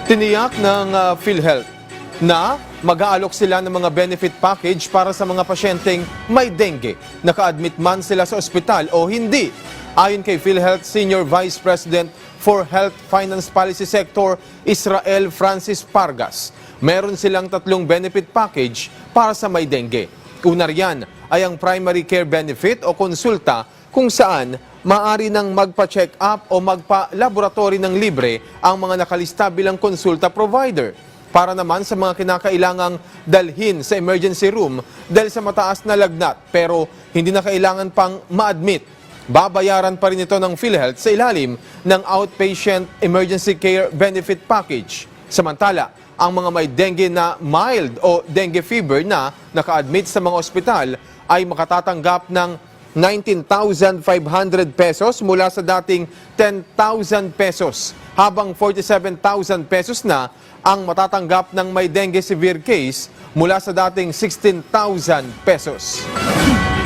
Tiniyak ng PhilHealth na mag-aalok sila ng mga benefit package para sa mga pasyenteng may dengue. Naka-admit man sila sa ospital o hindi. Ayon kay PhilHealth Senior Vice President for Health Finance Policy Sector, Israel Francis Pargas, meron silang 3 benefit package para sa may dengue. Una riyan ay ang primary care benefit o konsulta kung saan maaari nang magpa-check up o magpa-laboratory ng libre ang mga nakalista bilang konsulta provider. Para naman sa mga kinakailangang dalhin sa emergency room dahil sa mataas na lagnat pero hindi na kailangan pang ma-admit, babayaran pa rin ito ng PhilHealth sa ilalim ng Outpatient Emergency Care Benefit Package. Samantala, ang mga may dengue na mild o dengue fever na naka-admit sa mga ospital ay makatatanggap ng 19,500 pesos mula sa dating 10,000 pesos, habang 47,000 pesos na ang matatanggap ng may dengue severe case mula sa dating 16,000 pesos.